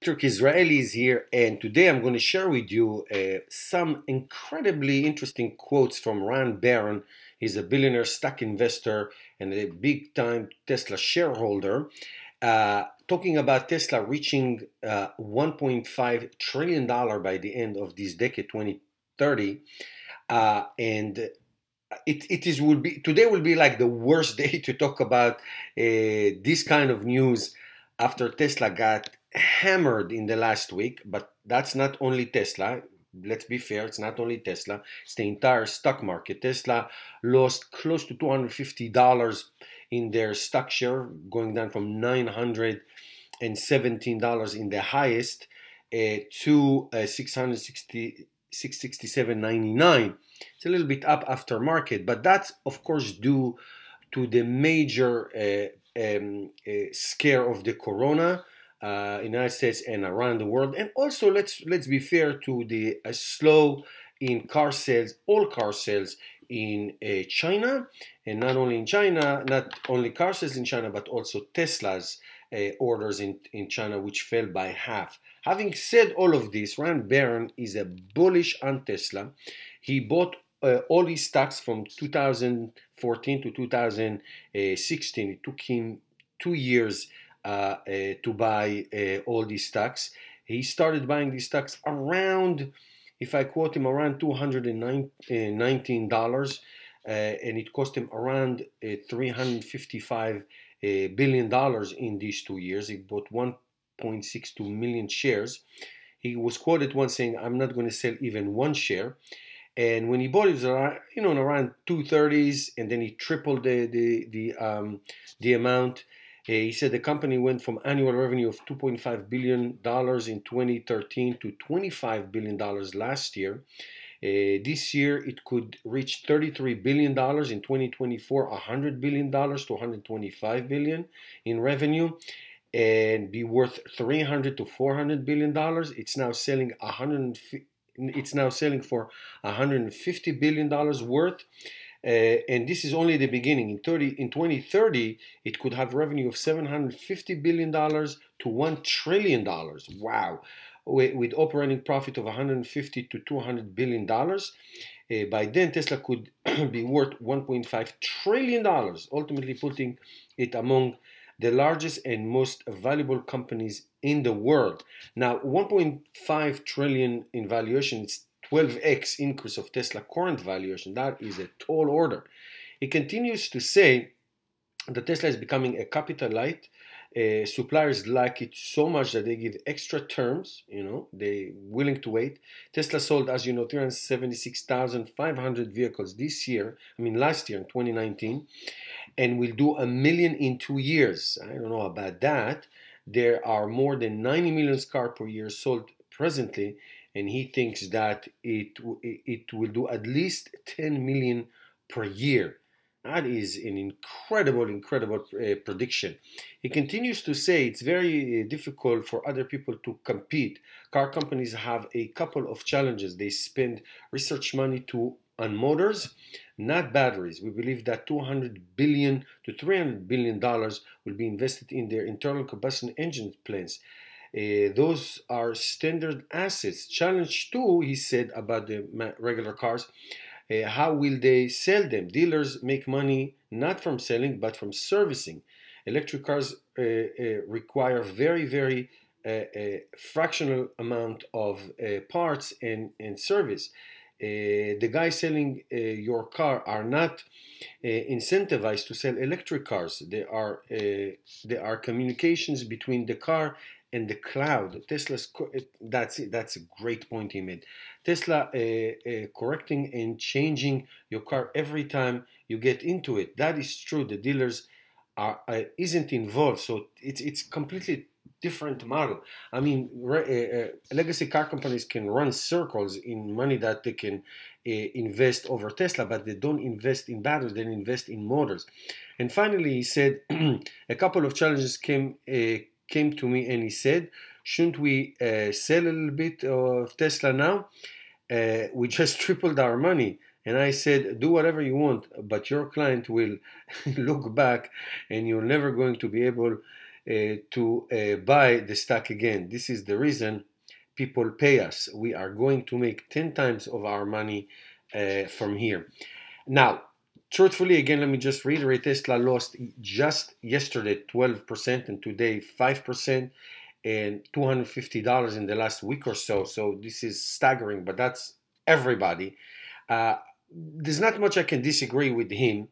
Turk Israelis here, and today I'm going to share with you some incredibly interesting quotes from Ron Baron. He's a billionaire stock investor and a big time Tesla shareholder, talking about Tesla reaching $1.5 trillion by the end of this decade, 2030. And it is will be today will be like the worst day to talk about this kind of news after Tesla got hammered in the last week. But that's not only Tesla. Let's be fair, it's not only Tesla, it's the entire stock market. Tesla lost close to $250 in their stock share, going down from $917 in the highest to 667.99. It's a little bit up after market, but that's of course due to the major scare of the corona in the United States and around the world, and also let's be fair to the slow in car sales, all car sales in China, and not only in China, not only car sales in China, but also Tesla's orders in China, which fell by half. Having said all of this, Ron Baron is a bullish on Tesla. He bought all his stocks from 2014 to 2016. It took him 2 years to buy all these stocks. He started buying these stocks around, if I quote him, around $219, and it cost him around $355 billion in these 2 years. He bought 1.62 million shares. He was quoted once saying, "I'm not going to sell even one share." And when he bought it, it was around, around 230s, and then he tripled the amount. He said the company went from annual revenue of $2.5 billion in 2013 to $25 billion last year. This year, it could reach $33 billion in 2024, $100 billion to $125 billion in revenue, and be worth $300 to $400 billion. It's now selling for $150 billion worth. And this is only the beginning. In 2030, it could have revenue of $750 billion to $1 trillion. Wow. With operating profit of $150 to $200 billion. By then, Tesla could be worth $1.5 trillion, ultimately putting it among the largest and most valuable companies in the world. Now, 1.5 trillion in valuation is 12x increase of Tesla current valuation. That is a tall order. He continues to say that Tesla is becoming a capital light. Suppliers like it so much that they give extra terms, they're willing to wait. Tesla sold, as you know, 376,500 vehicles last year in 2019, and will do 1 million in 2 years. I don't know about that. There are more than 90 million cars per year sold presently, and he thinks that it will do at least 10 million per year. That is an incredible prediction. He continues to say it's very difficult for other people to compete. Car companies have a couple of challenges. They spend research money on motors, not batteries. We believe that $200 billion to $300 billion will be invested in their internal combustion engine plants. Those are standard assets. Challenge 2, he said about the regular cars, how will they sell them? Dealers make money not from selling but from servicing. Electric cars require very fractional amount of parts and service. The guys selling your car are not incentivized to sell electric cars. There are communications between the car and the cloud. That's a great point he made. Tesla correcting and changing your car every time you get into it. That is true. The dealers isn't involved, so it's completely different model. Legacy car companies can run circles in money that they can invest over Tesla, but they don't invest in batteries, they invest in motors. And finally, he said, a couple of challenges came to me, and he said, shouldn't we sell a little bit of Tesla now? We just tripled our money. And I said, do whatever you want, but your client will look back and you're never going to be able to buy the stock again. This is the reason people pay us. We are going to make 10 times of our money from here. Now, truthfully, again, let me just reiterate, Tesla lost just yesterday 12% and today 5% and $250 in the last week or so. So this is staggering, but that's everybody. There's not much I can disagree with him.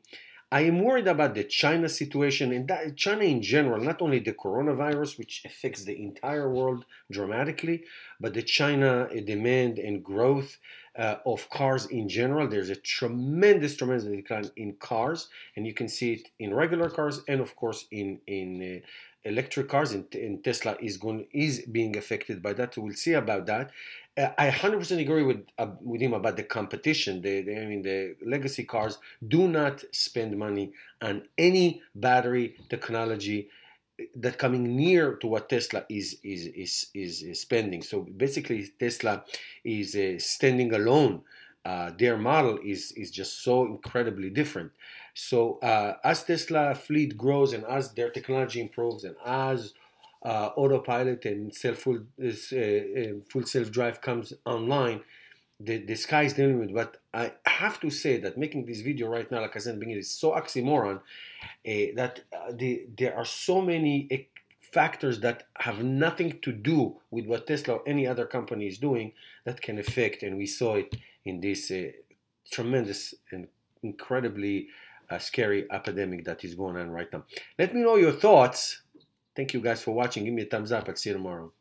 I am worried about the China situation and that China in general, not only the coronavirus, which affects the entire world dramatically, but the China demand and growth of cars in general. There's a tremendous decline in cars, and you can see it in regular cars and, of course, in electric cars. And Tesla is being affected by that. So we'll see about that. I 100% agree with him about the competition. I mean, the legacy cars do not spend money on any battery technology that coming near to what Tesla is spending. So basically, Tesla is standing alone. Their model is just so incredibly different. So as Tesla fleet grows and as their technology improves and as autopilot and full self drive comes online, the sky's the limit. But I have to say that making this video right now, like I said in the beginning, is so oxymoron that there are so many factors that have nothing to do with what Tesla or any other company is doing that can affect, and we saw it in this tremendous and incredibly scary epidemic that is going on right now. Let me know your thoughts. Thank you guys for watching. Give me a thumbs up. I'll see you tomorrow.